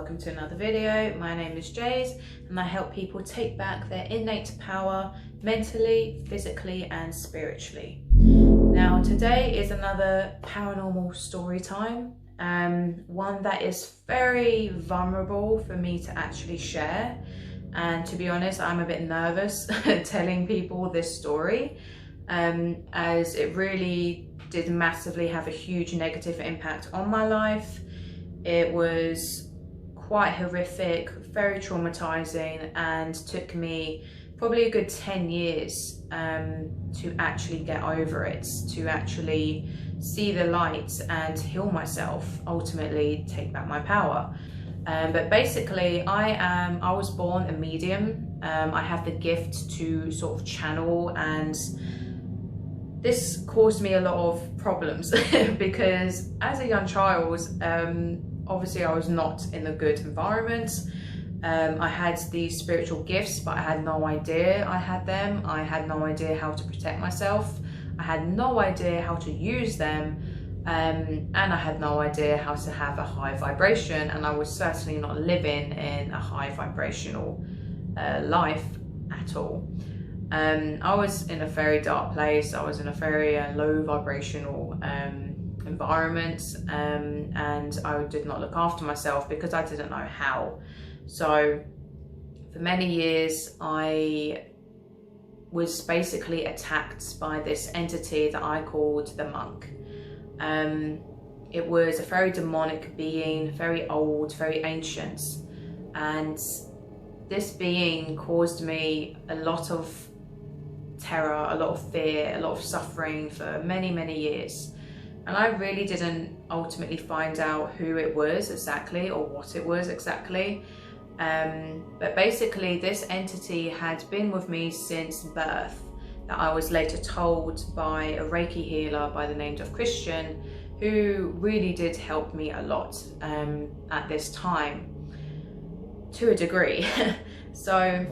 welcome to another video. My name is Jays and I help people take back their innate power mentally, physically and spiritually. Now today is another paranormal story time, one that is very vulnerable for me to actually share, and to be honest I'm a bit nervous telling people this story, as it really did massively have a huge negative impact on my life. It was quite horrific, very traumatizing, and took me probably a good 10 years to actually get over it, to actually see the light and heal myself, ultimately take back my power. But basically I was born a medium. I have the gift to sort of channel, and this caused me a lot of problems because as a young child, obviously I was not in a good environment. I had these spiritual gifts, but I had no idea I had them. I had no idea how to protect myself. I had no idea how to use them. And I had no idea how to have a high vibration, and I was certainly not living in a high vibrational life at all. I was in a very dark place. I was in a very low vibrational environment, and I did not look after myself because I didn't know how. So for many years I was basically attacked by this entity that I called the monk. It was a very demonic being, very old, very ancient, and this being caused me a lot of terror, a lot of fear, a lot of suffering for many years. And I really didn't ultimately find out who it was exactly or what it was exactly. But basically this entity had been with me since birth, that I was later told by a Reiki healer by the name of Christian, who really did help me a lot at this time, to a degree. So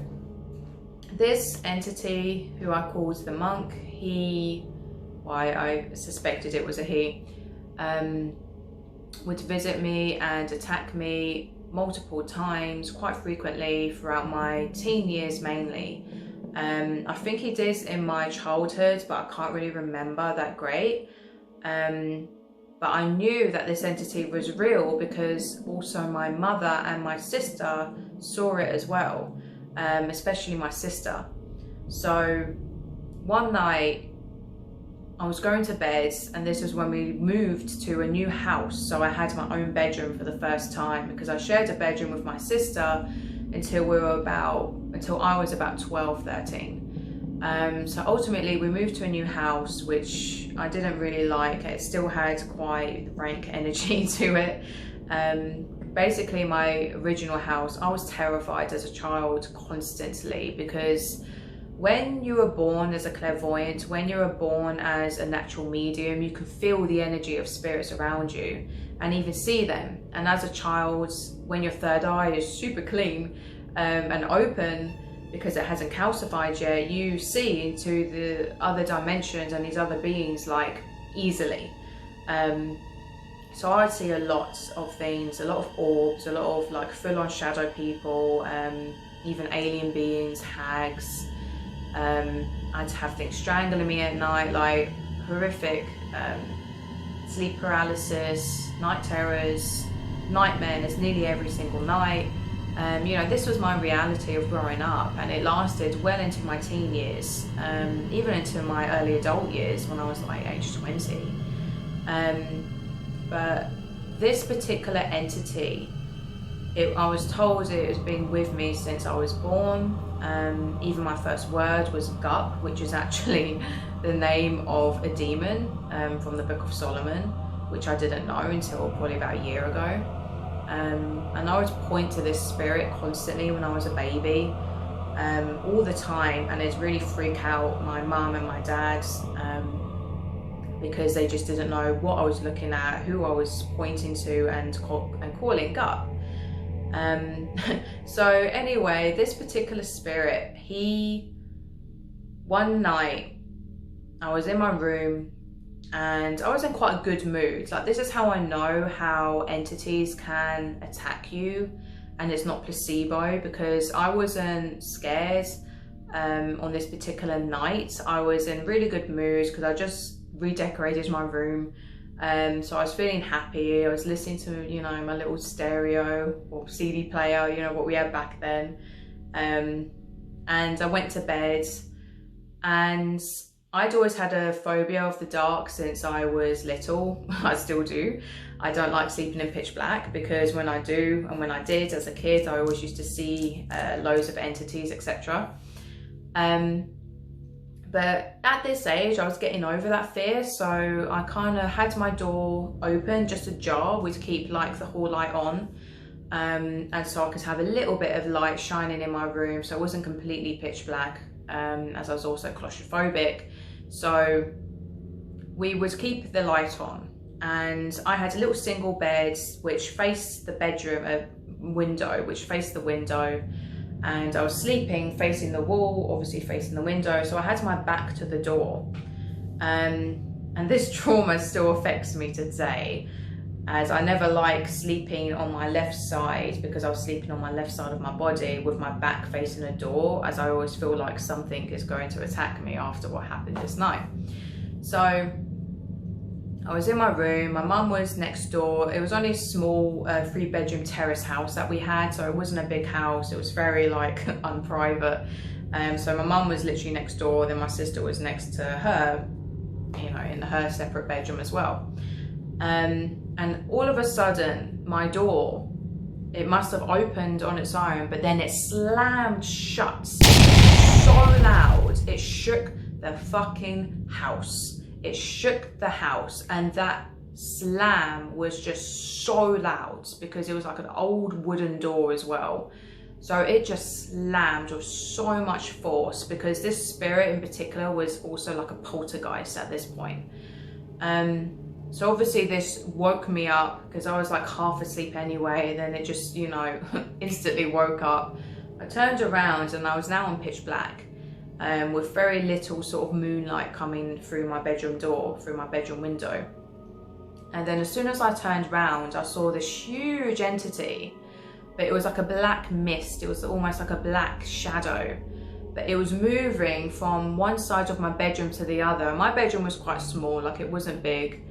this entity, who I called the monk, I suspected it was a he, would visit me and attack me multiple times, quite frequently throughout my teen years mainly. I think he did in my childhood, but I can't really remember that great. But I knew that this entity was real because also my mother and my sister saw it as well, especially my sister. So one night I was going to bed, and this was when we moved to a new house, so I had my own bedroom for the first time, because I shared a bedroom with my sister until I was about 12, 13. So ultimately we moved to a new house, which I didn't really like. It still had quite rank energy to it. Basically my original house, I was terrified as a child constantly, because when you are born as a clairvoyant, when you are born as a natural medium, you can feel the energy of spirits around you and even see them. And as a child, when your third eye is super clean and open, because it hasn't calcified yet, you see into the other dimensions and these other beings like easily. So I'd see a lot of things, a lot of orbs, a lot of like full-on shadow people, even alien beings, hags. I'd have things strangling me at night, like horrific sleep paralysis, night terrors, nightmares nearly every single night. You know, this was my reality of growing up, and it lasted well into my teen years, even into my early adult years when I was like age 20. But this particular entity, I was told it has been with me since I was born. Even my first word was Gup, which is actually the name of a demon from the Book of Solomon, which I didn't know until probably about a year ago. And I would point to this spirit constantly when I was a baby, all the time, and it'd really freak out my mum and my dad, because they just didn't know what I was looking at, who I was pointing to and calling Gup. So anyway, this particular spirit, one night I was in my room and I was in quite a good mood. Like, this is how I know how entities can attack you and it's not placebo, because I wasn't scared on this particular night. I was in really good mood because I just redecorated my room. So I was feeling happy. I was listening to, you know, my little stereo or CD player, you know, what we had back then. And I went to bed, and I'd always had a phobia of the dark since I was little. I still do. I don't like sleeping in pitch black, because when I do, and when I did as a kid, I always used to see loads of entities, etc. But at this age, I was getting over that fear, so I kind of had my door open, just ajar, with keep like the hall light on, and so I could have a little bit of light shining in my room, so it wasn't completely pitch black, as I was also claustrophobic. So we would keep the light on, and I had a little single bed which faced the bedroom, a window which faced the window, and I was sleeping facing the wall, obviously facing the window, so I had my back to the door. And this trauma still affects me today, as I never like sleeping on my left side, because I was sleeping on my left side of my body with my back facing a door, as I always feel like something is going to attack me after what happened this night. So I was in my room, my mum was next door. It was only a small 3-bedroom terrace house that we had, so it wasn't a big house. It was very like unprivate. So my mum was literally next door, then my sister was next to her, you know, in her separate bedroom as well. And all of a sudden, my door, it must have opened on its own, but then it slammed shut so loud, it shook the fucking house. It shook the house, and that slam was just so loud, because it was like an old wooden door as well. So it just slammed with so much force, because this spirit in particular was also like a poltergeist at this point. So obviously this woke me up, because I was like half asleep anyway, and then it just, you know, instantly woke up. I turned around and I was now on pitch black, with very little sort of moonlight coming through my bedroom door, through my bedroom window. And then as soon as I turned around, I saw this huge entity, but it was like a black mist. It was almost like a black shadow, but it was moving from one side of my bedroom to the other. My bedroom was quite small, like it wasn't big.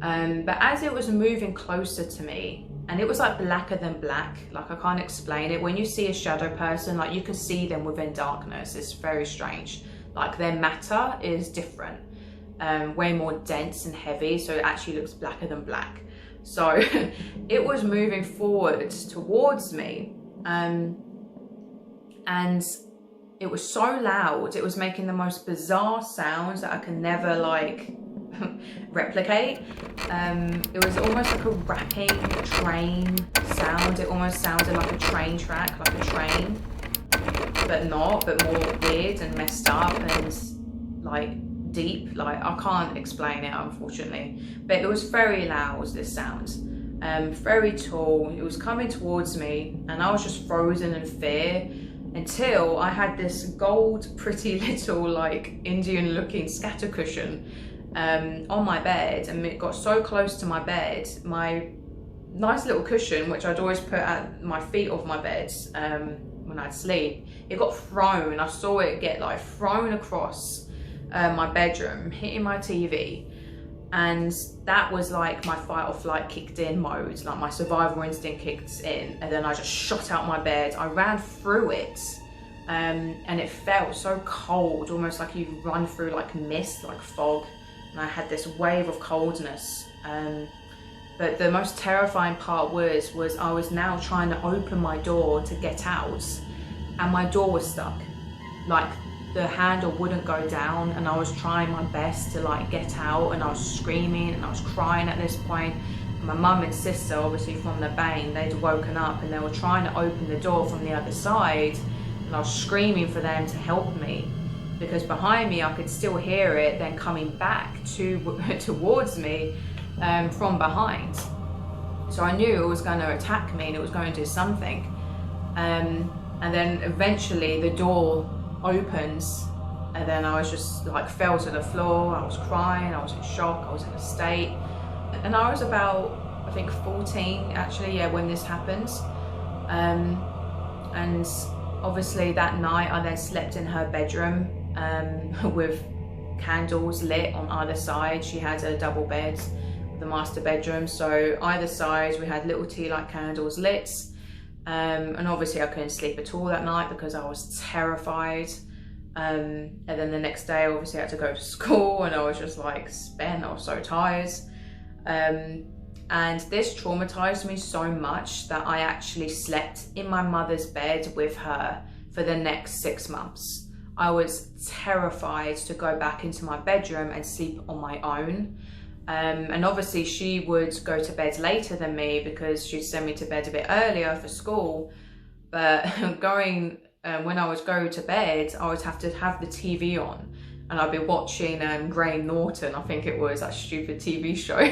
But as it was moving closer to me, and it was like blacker than black, like I can't explain it. When you see a shadow person, like you can see them within darkness. It's very strange. Like their matter is different, way more dense and heavy, so it actually looks blacker than black. So it was moving forward towards me, and it was so loud. It was making the most bizarre sounds that I can never like replicate. It was almost like a rapping train sound. It almost sounded like a train track, like a train, but not, but more weird and messed up and like deep. Like I can't explain it, unfortunately, but it was very loud, this sound. Very tall. It was coming towards me, and I was just frozen in fear, until I had this gold pretty little like Indian looking scatter cushion on my bed, and it got so close to my bed, my nice little cushion, which I'd always put at my feet of my bed when I'd sleep, it got thrown. I saw it get like thrown across my bedroom, hitting my TV, and that was like my fight or flight kicked in mode, like my survival instinct kicked in, and then I just shot out my bed. I ran through it, and it felt so cold, almost like you run through like mist, like fog. And I had this wave of coldness. But the most terrifying part was I was now trying to open my door to get out, and my door was stuck. Like the handle wouldn't go down, and I was trying my best to like get out, and I was screaming and I was crying at this point. And my mum and sister, obviously from the bang, they'd woken up and they were trying to open the door from the other side, and I was screaming for them to help me, because behind me I could still hear it then coming back towards me from behind. So I knew it was going to attack me and it was going to do something. And then eventually the door opens, and then I was just like fell to the floor. I was crying, I was in shock, I was in a state. And I was about, I think 14 actually, yeah, when this happened. And obviously that night I then slept in her bedroom with candles lit on either side. She had a double bed, the master bedroom, so either side we had little tea light candles lit. And obviously I couldn't sleep at all that night because I was terrified. And then the next day obviously I had to go to school, and I was just like spent, I was so tired. And this traumatized me so much that I actually slept in my mother's bed with her for the next 6 months. I was terrified to go back into my bedroom and sleep on my own. And obviously she would go to bed later than me because she'd send me to bed a bit earlier for school. But when I would go to bed, I would have to have the TV on, and I'd be watching Graham Norton, I think it was, that stupid TV show.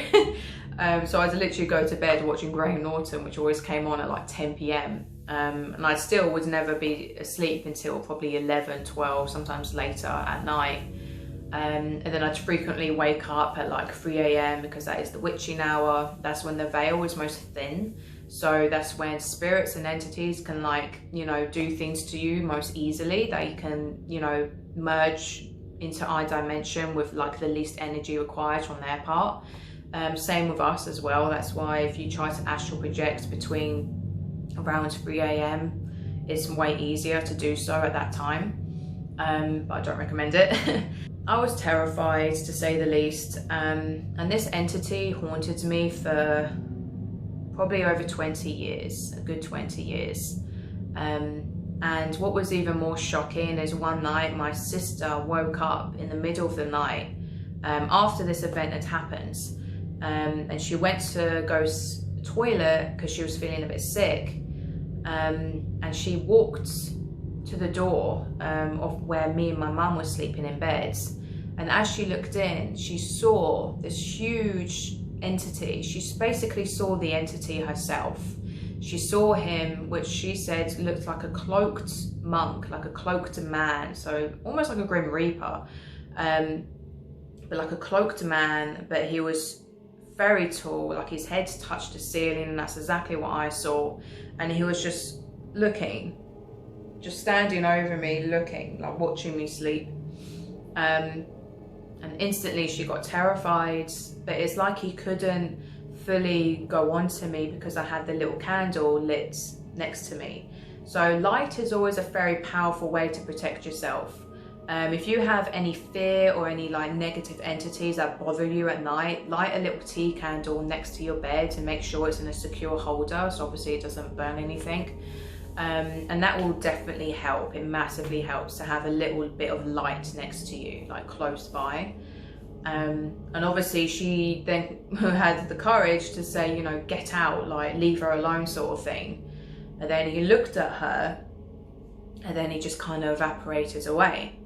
So I'd literally go to bed watching Graham Norton, which always came on at like 10 p.m. And I still would never be asleep until probably 11, 12, sometimes later at night. And then I'd frequently wake up at like 3 a.m. because that is the witching hour. That's when the veil is most thin. So that's when spirits and entities can, like, you know, do things to you most easily. They can, you know, merge into our dimension with like the least energy required from their part. Same with us as well. That's why if you try to astral project between around 3 a.m. it's way easier to do so at that time. But I don't recommend it. I was terrified, to say the least. And this entity haunted me for probably over 20 years, a good 20 years. And what was even more shocking is one night my sister woke up in the middle of the night after this event had happened. And she went to go to the toilet because she was feeling a bit sick. And she walked to the door of where me and my mum were sleeping in bed. And as she looked in, she saw this huge entity. She basically saw the entity herself. She saw him, which she said looked like a cloaked monk, like a cloaked man, so almost like a Grim Reaper, but like a cloaked man, but he was very tall, like his head touched the ceiling, and that's exactly what I saw. And he was just looking, just standing over me, looking, like watching me sleep. And instantly she got terrified, but it's like he couldn't fully go on to me because I had the little candle lit next to me. So light is always a very powerful way to protect yourself. If you have any fear or any like negative entities that bother you at night, light a little tea candle next to your bed and make sure it's in a secure holder, so obviously it doesn't burn anything. And that will definitely help. It massively helps to have a little bit of light next to you, like close by. And obviously she then had the courage to say, you know, get out, like leave her alone, sort of thing. And then he looked at her, and then he just kind of evaporated away.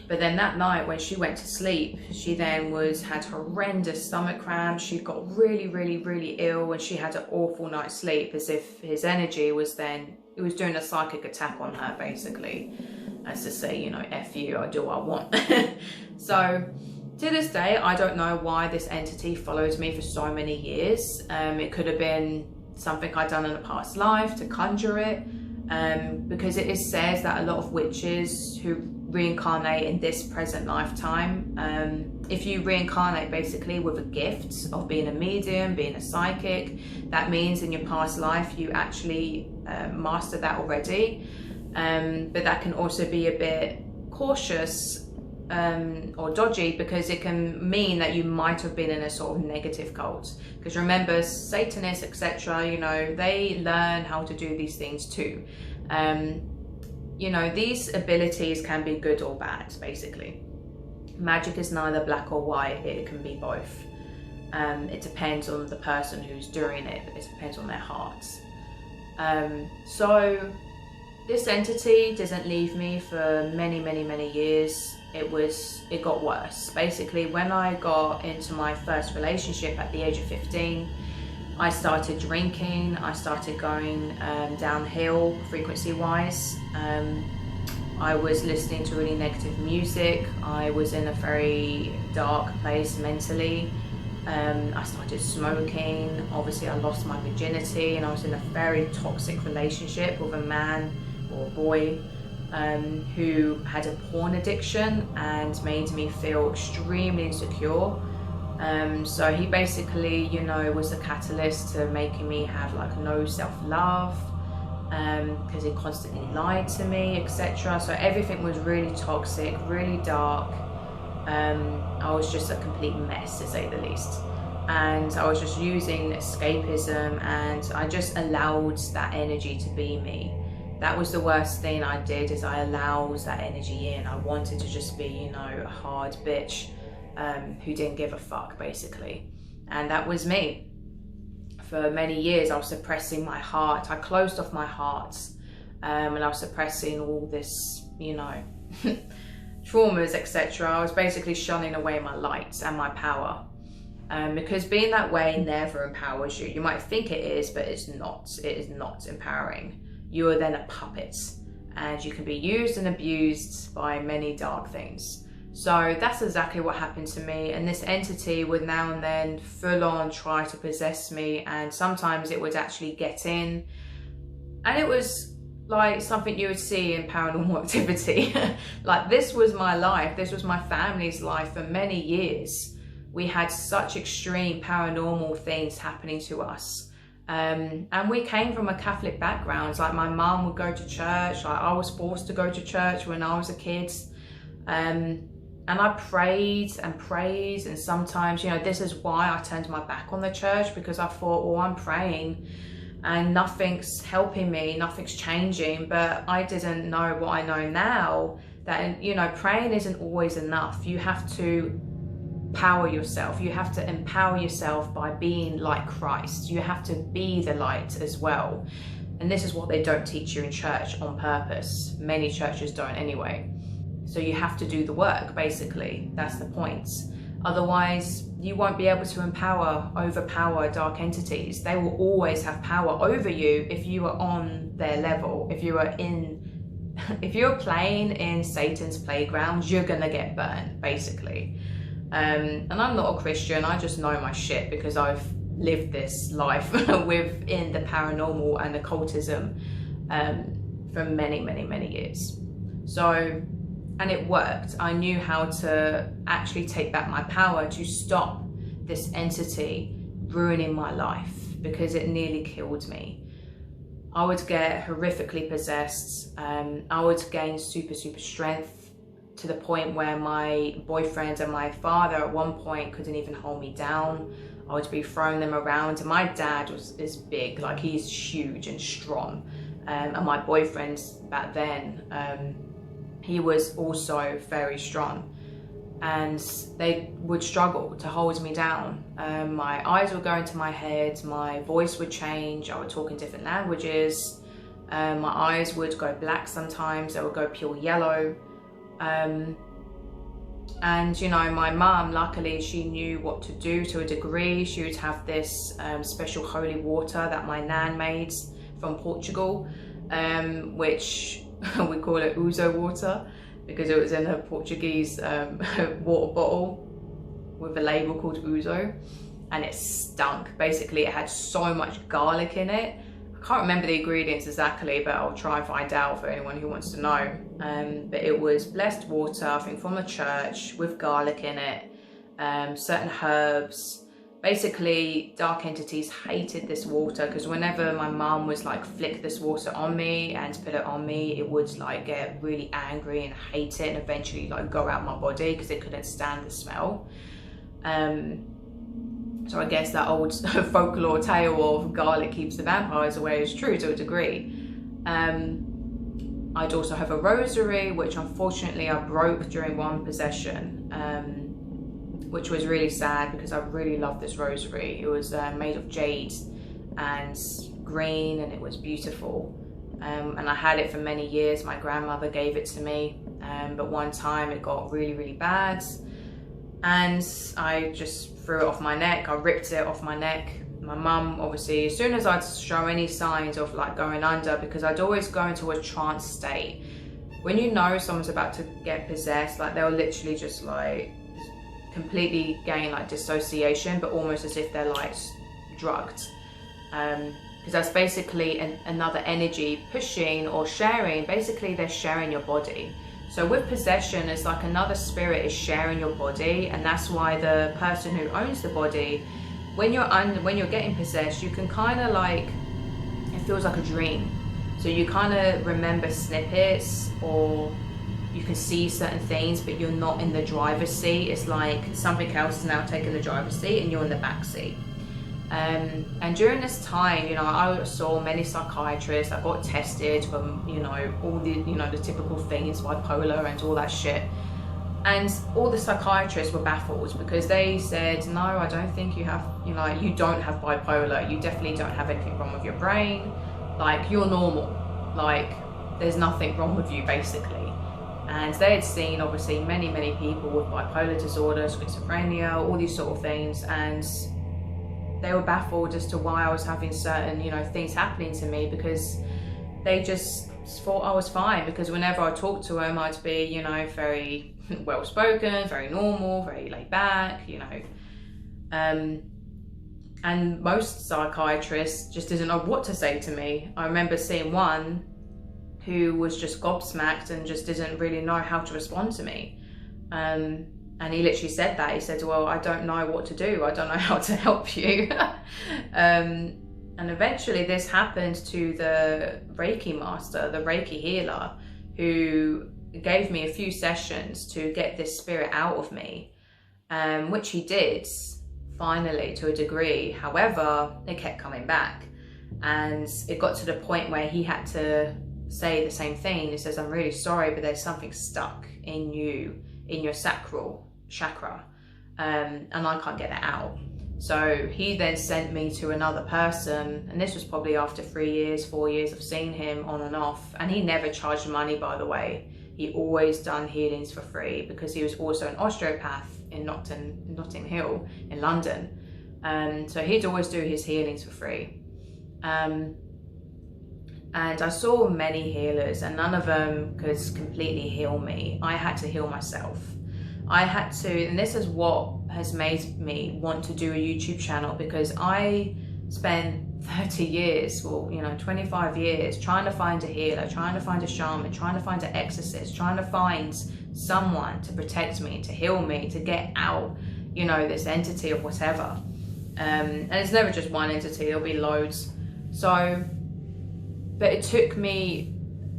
But then that night when she went to sleep, she then had horrendous stomach cramps. She got really, really, really ill, and she had an awful night's sleep, as if his energy was doing a psychic attack on her, basically, as to say, you know, F you, I do what I want. So to this day, I don't know why this entity follows me for so many years. It could have been something I'd done in a past life to conjure it, because it is said that a lot of witches who reincarnate in this present lifetime, if you reincarnate basically with a gift of being a medium, being a psychic, that means in your past life you actually mastered that already. But that can also be a bit cautious or dodgy, because it can mean that you might have been in a sort of negative cult. Because remember, Satanists, etc., you know, they learn how to do these things too. You know, these abilities can be good or bad, basically. Magic is neither black or white, it can be both. It depends on the person who's doing it, it depends on their hearts. So this entity doesn't leave me for many, many, many years. It got worse. Basically, when I got into my first relationship at the age of 15, I started drinking, I started going downhill frequency-wise. I was listening to really negative music. I was in a very dark place mentally. I started smoking. Obviously, I lost my virginity, and I was in a very toxic relationship with a man or a boy who had a porn addiction and made me feel extremely insecure. So he basically, you know, was the catalyst to making me have like no self-love, because he constantly lied to me, etc. So everything was really toxic, really dark. I was just a complete mess, to say the least. And I was just using escapism, and I just allowed that energy to be me. That was the worst thing I did, is I allowed that energy in. I wanted to just be, you know, a hard bitch who didn't give a fuck, basically. And that was me. For many years, I was suppressing my heart. I closed off my heart, and I was suppressing all this, you know, traumas, etc. I was basically shunning away my light and my power, because being that way never empowers you. You might think it is, but it's not. It is not empowering. You are then a puppet, and you can be used and abused by many dark things. So that's exactly what happened to me, and this entity would now and then full on try to possess me, and sometimes it would actually get in, and it was like something you would see in Paranormal Activity. Like, this was my life, this was my family's life for many years. We had such extreme paranormal things happening to us. And we came from a Catholic background. Like, my mum would go to church, like I was forced to go to church when I was a kid. And I prayed and prayed, and sometimes, you know, this is why I turned my back on the church, because I thought, well, I'm praying and nothing's helping me, nothing's changing. But I didn't know what I know now, that, you know, praying isn't always enough. You have to power yourself. You have to empower yourself by being like Christ. You have to be the light as well. And this is what they don't teach you in church on purpose. Many churches don't anyway. So you have to do the work, basically. That's the point. Otherwise, you won't be able to overpower dark entities. They will always have power over you if you are on their level. If you're playing in Satan's playground, you're gonna get burned, basically. And I'm not a Christian. I just know my shit, because I've lived this life within the paranormal and occultism for many, many, many years. So, and it worked. I knew how to actually take back my power to stop this entity ruining my life, because it nearly killed me. I would get horrifically possessed. I would gain super strength, to the point where my boyfriend and my father at one point couldn't even hold me down. I would be throwing them around. And my dad is big, like he's huge and strong. And my boyfriend back then, he was also very strong, and they would struggle to hold me down. My eyes would go into my head, my voice would change, I would talk in different languages, my eyes would go black sometimes, they would go pure yellow. And you know, my mum, luckily, she knew what to do to a degree. She would have this special holy water that my nan made from Portugal, which we call it ouzo water, because it was in a Portuguese water bottle with a label called ouzo, and it stunk. Basically, it had so much garlic in it. I can't remember the ingredients exactly, but I'll try and find out for anyone who wants to know. But it was blessed water, I think from a church, with garlic in it, certain herbs. Basically, dark entities hated this water, because whenever my mum was like flick this water on me and put it on me, it would like get really angry and hate it, and eventually like go out my body, because it couldn't stand the smell. So I guess that old folklore tale of garlic keeps the vampires away is true to a degree. I'd also have a rosary, which unfortunately I broke during one possession, which was really sad, because I really loved this rosary. It was made of jade and green, and it was beautiful. And I had it for many years. My grandmother gave it to me, but one time it got really bad, and I just threw it off my neck. I ripped it off my neck. My mum, obviously, as soon as I'd show any signs of like going under, because I'd always go into a trance state, when you know someone's about to get possessed, like they'll literally just like completely gain like dissociation, but almost as if they're like drugged. Because that's basically another energy pushing or sharing. Basically, they're sharing your body. So with possession, it's like another spirit is sharing your body, and that's why the person who owns the body, when you're getting possessed, you can kind of like, it feels like a dream. So you kind of remember snippets, or you can see certain things, but you're not in the driver's seat. It's like something else is now taking the driver's seat and you're in the back seat. And during this time, you know, I saw many psychiatrists. I got tested for, you know, all the, you know, the typical things, bipolar and all that shit. And all the psychiatrists were baffled because they said, no, I don't think you have, you know, you don't have bipolar. You definitely don't have anything wrong with your brain. Like, you're normal. Like, there's nothing wrong with you, basically. And they had seen, obviously, many, many people with bipolar disorder, schizophrenia, all these sort of things. And they were baffled as to why I was having certain, you know, things happening to me, because they just thought I was fine. Because whenever I talked to them, I'd be, you know, very well-spoken, very normal, very laid back, you know. And most psychiatrists just didn't know what to say to me. I remember seeing one who was just gobsmacked and just didn't really know how to respond to me. And he literally said that. He said, well, I don't know what to do. I don't know how to help you. And eventually this happened to the Reiki master, the Reiki healer, who gave me a few sessions to get this spirit out of me, which he did finally to a degree. However, it kept coming back. And it got to the point where he had to say the same thing. He says, I'm really sorry, but there's something stuck in you, in your sacral chakra, and I can't get it out. So he then sent me to another person, and this was probably after 3 years, 4 years of seeing him on and off. And he never charged money, by the way. He always done healings for free, because he was also an osteopath in Notting Hill in London. So he'd always do his healings for free. And I saw many healers, and none of them could completely heal me. I had to heal myself. I had to, and this is what has made me want to do a YouTube channel, because I spent 30 years, well, you know, 25 years trying to find a healer, trying to find a shaman, trying to find an exorcist, trying to find someone to protect me, to heal me, to get out, you know, this entity or whatever. And it's never just one entity, there'll be loads. So, but it took me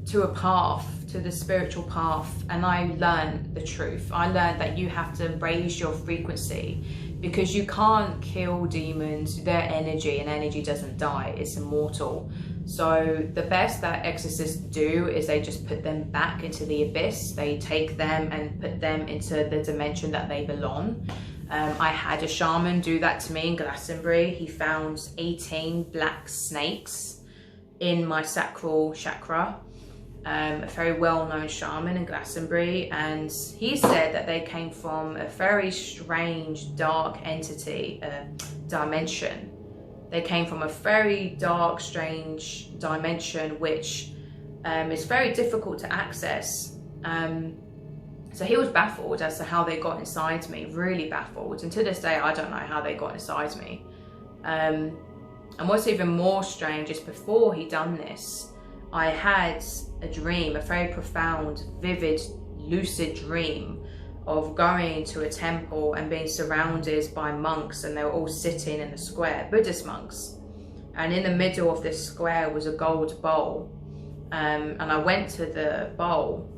to a path, to the spiritual path, and I learned the truth. I learned that you have to raise your frequency, because you can't kill demons. Their energy, and energy doesn't die, it's immortal. So the best that exorcists do is they just put them back into the abyss. They take them and put them into the dimension that they belong. I had a shaman do that to me in Glastonbury. He found 18 black snakes in my sacral chakra. A very well-known shaman in Glastonbury, and he said that they came from a very strange, dark entity, dimension. They came from a very dark, strange dimension, which is very difficult to access. So he was baffled as to how they got inside me, really baffled. And to this day, I don't know how they got inside me. And what's even more strange is, before he done this, I had a dream, a very profound, vivid, lucid dream of going to a temple and being surrounded by monks, and they were all sitting in a square, Buddhist monks. And in the middle of this square was a gold bowl. And I went to the bowl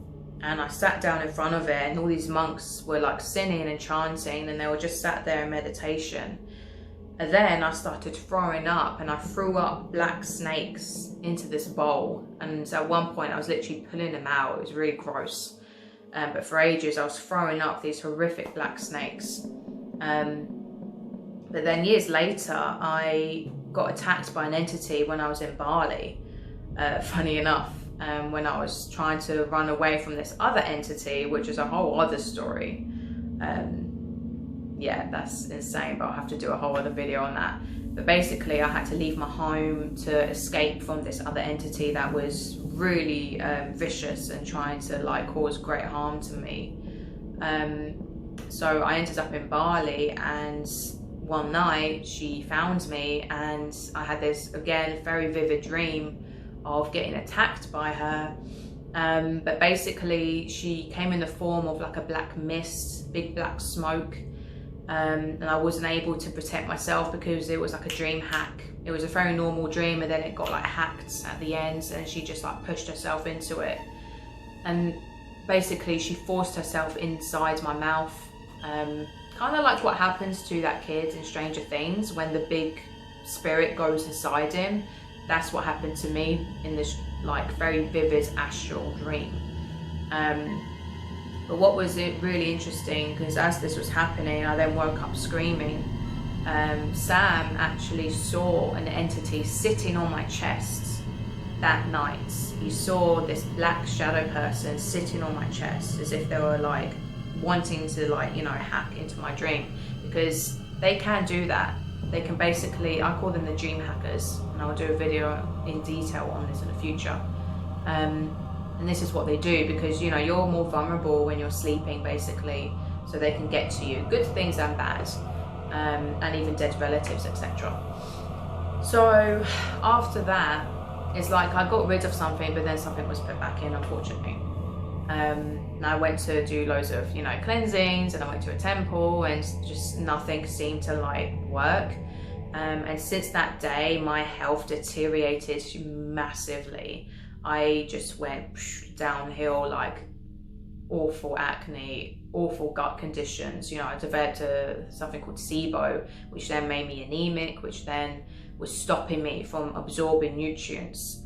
and I sat down in front of it, and all these monks were like singing and chanting, and they were just sat there in meditation. And then I started throwing up, and I threw up black snakes into this bowl. And at one point I was literally pulling them out. It was really gross. But for ages I was throwing up these horrific black snakes. But then years later I got attacked by an entity when I was in Bali. Funny enough, when I was trying to run away from this other entity, which is a whole other story. yeah, that's insane, but I'll have to do a whole other video on that. But basically I had to leave my home to escape from this other entity that was really vicious and trying to like cause great harm to me. So I ended up in Bali, and one night she found me, and I had this, again, very vivid dream of getting attacked by her. But basically she came in the form of like a black mist, big black smoke. And I wasn't able to protect myself because it was like a dream hack. It was a very normal dream, and then it got like hacked at the ends, and she just like pushed herself into it. And basically she forced herself inside my mouth. Kind of like what happens to that kid in Stranger Things when the big spirit goes inside him. That's what happened to me in this like very vivid astral dream. But what was it really interesting, because as this was happening, I then woke up screaming. Sam actually saw an entity sitting on my chest that night. He saw this black shadow person sitting on my chest, as if they were like wanting to like, you know, hack into my dream, because they can do that. They can basically, I call them the dream hackers, and I'll do a video in detail on this in the future. And this is what they do, because, you know, you're more vulnerable when you're sleeping, basically, so they can get to you, good things and bad, and even dead relatives, etc. So after that, it's like I got rid of something, but then something was put back in, unfortunately. And I went to do loads of, you know, cleansings, and I went to a temple, and just nothing seemed to like work. And since that day, my health deteriorated massively. I just went downhill, like awful acne, awful gut conditions. You know, I developed something called SIBO, which then made me anemic, which then was stopping me from absorbing nutrients.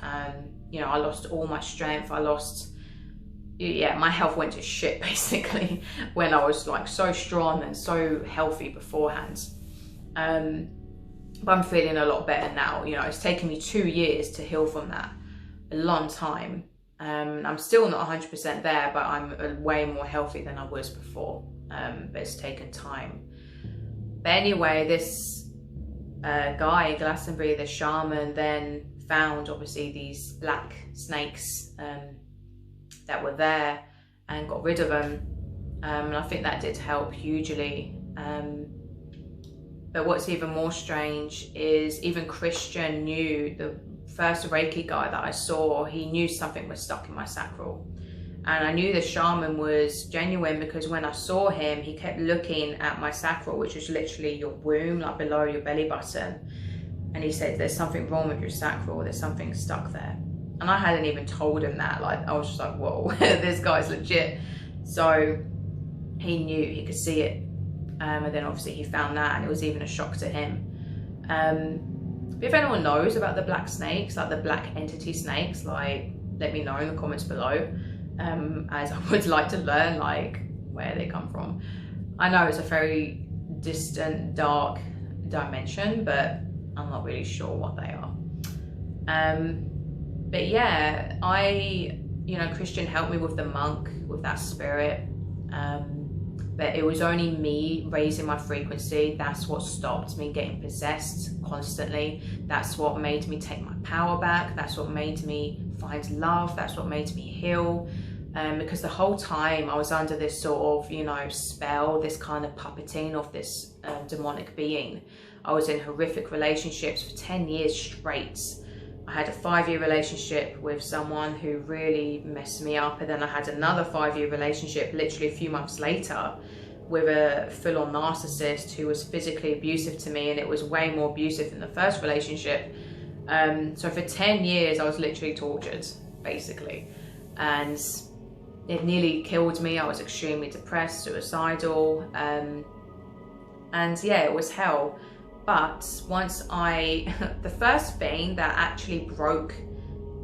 You know, I lost all my strength. My health went to shit basically when I was like so strong and so healthy beforehand. But I'm feeling a lot better now. You know, it's taken me 2 years to heal from that. A long time. I'm still not 100% there, but I'm way more healthy than I was before. But it's taken time. But anyway, this guy in Glastonbury, the shaman, then found obviously these black snakes that were there and got rid of them. And I think that did help hugely. But what's even more strange is even Christian knew, the first Reiki guy that I saw, he knew something was stuck in my sacral. And I knew the shaman was genuine, because when I saw him, he kept looking at my sacral, which is literally your womb, like below your belly button. And he said, there's something wrong with your sacral, there's something stuck there. And I hadn't even told him that. Like, I was just like, whoa, this guy's legit. So he knew, he could see it. And then obviously he found that, and it was even a shock to him. But if anyone knows about the black snakes, like the black entity snakes, like let me know in the comments below, as I would like to learn like where they come from. I know it's a very distant, dark dimension, but I'm not really sure what they are. But yeah, Christian helped me with the monk, with that spirit. But it was only me raising my frequency. That's what stopped me getting possessed constantly. That's what made me take my power back. That's what made me find love. That's what made me heal. Because the whole time I was under this sort of, you know, spell, this kind of puppeting of this demonic being. I was in horrific relationships for 10 years straight. I had a 5-year relationship with someone who really messed me up, and then I had another 5-year relationship literally a few months later with a full-on narcissist who was physically abusive to me, and it was way more abusive than the first relationship. So for 10 years I was literally tortured, basically, and it nearly killed me. I was extremely depressed, suicidal, and yeah, it was hell. But once the first thing that actually broke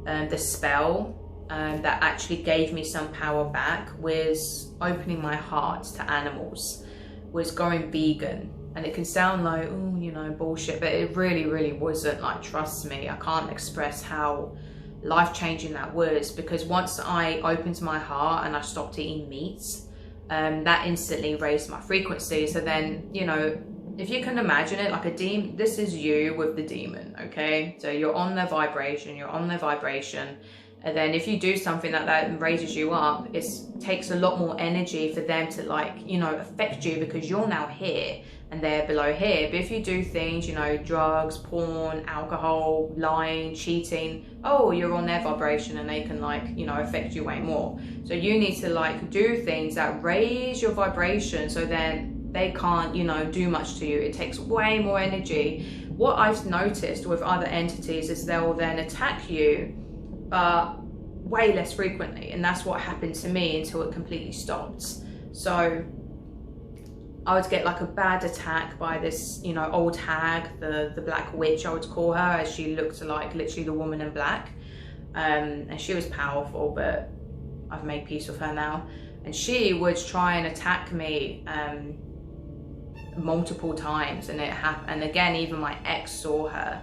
the spell, that actually gave me some power back, was opening my heart to animals, was going vegan. And it can sound like, oh, you know, bullshit, but it really, really wasn't. Like, trust me, I can't express how life-changing that was, because once I opened my heart and I stopped eating meat, that instantly raised my frequency. So then, you know, if you can imagine it like a demon, this is you with the demon, okay? So you're on their vibration, and then if you do something like that and raises you up, it takes a lot more energy for them to, like, you know, affect you, because you're now here and they're below here. But if you do things, you know, drugs, porn, alcohol, lying, cheating, oh, you're on their vibration and they can, like, you know, affect you way more. So you need to, like, do things that raise your vibration, so then they can't, you know, do much to you. It takes way more energy. What I've noticed with other entities is they'll then attack you, but way less frequently. And that's what happened to me until it completely stopped. So I would get like a bad attack by this, you know, old hag, the black witch, I would call her, as she looked like literally the woman in black. And she was powerful, but I've made peace with her now. And she would try and attack me multiple times, and it happened. And again, even my ex saw her.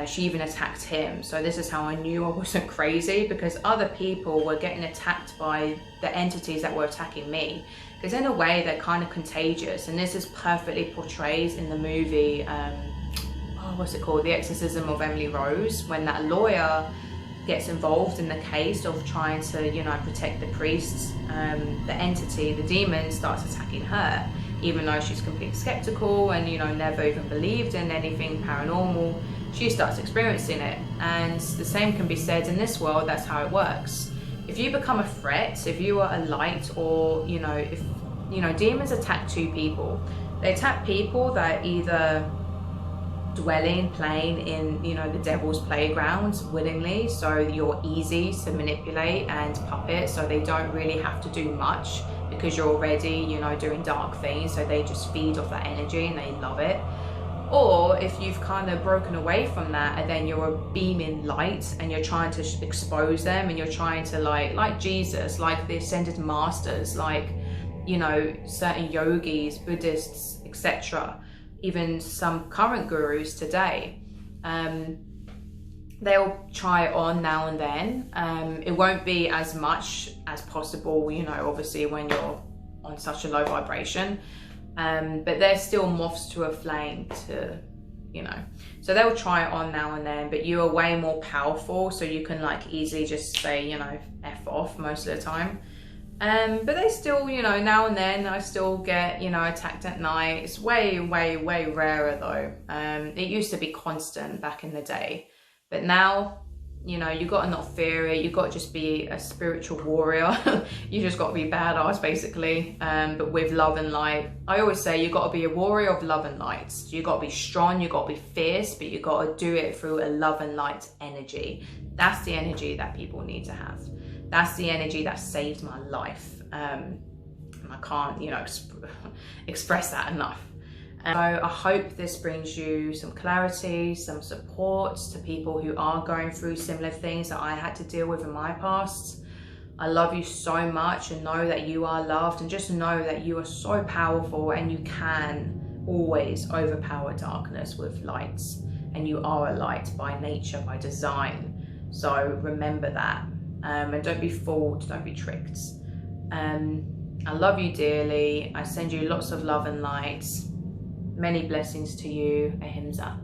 She even attacked him. So this is how I knew I wasn't crazy, because other people were getting attacked by the entities that were attacking me. Because in a way, they're kind of contagious. And this is perfectly portrayed in the movie, what's it called? The Exorcism of Emily Rose, when that lawyer gets involved in the case of trying to, you know, protect the priests. The entity, the demon, starts attacking her, even though she's completely skeptical and, you know, never even believed in anything paranormal. She starts experiencing it. And the same can be said in this world. That's how it works. If you become a threat, if you are a light, or, you know, if, you know, demons attack two people. They attack people that either dwelling, playing in, you know, the devil's playgrounds willingly, so you're easy to manipulate and puppet, so they don't really have to do much because you're already, you know, doing dark things, so they just feed off that energy and they love it. Or if you've kind of broken away from that, and then you're a beaming light and you're trying to expose them, and you're trying to, like Jesus, like the ascended masters, like, you know, certain yogis, Buddhists, etc., even some current gurus today, they'll try it on now and then. It won't be as much as possible, you know, obviously when you're on such a low vibration, but they're still moths to a flame, to, you know, so they'll try it on now and then, but you are way more powerful, so you can, like, easily just say, you know, F off most of the time. But they still, you know, now and then I still get, you know, attacked at night. It's way, way, way rarer though. It used to be constant back in the day, but now, you know, you got to not fear it. You got to just be a spiritual warrior. You just got to be badass, basically, but with love and light. I always say you got to be a warrior of love and light. You got to be strong, you got to be fierce, but you got to do it through a love and light energy. That's the energy that people need to have. That's the energy that saved my life. And I can't, you know, express that enough. So I hope this brings you some clarity, some support to people who are going through similar things that I had to deal with in my past. I love you so much, and know that you are loved, and just know that you are so powerful, and you can always overpower darkness with lights, and you are a light by nature, by design. So remember that. And don't be fooled, don't be tricked. I love you dearly. I send you lots of love and light. Many blessings to you. Ahimsa.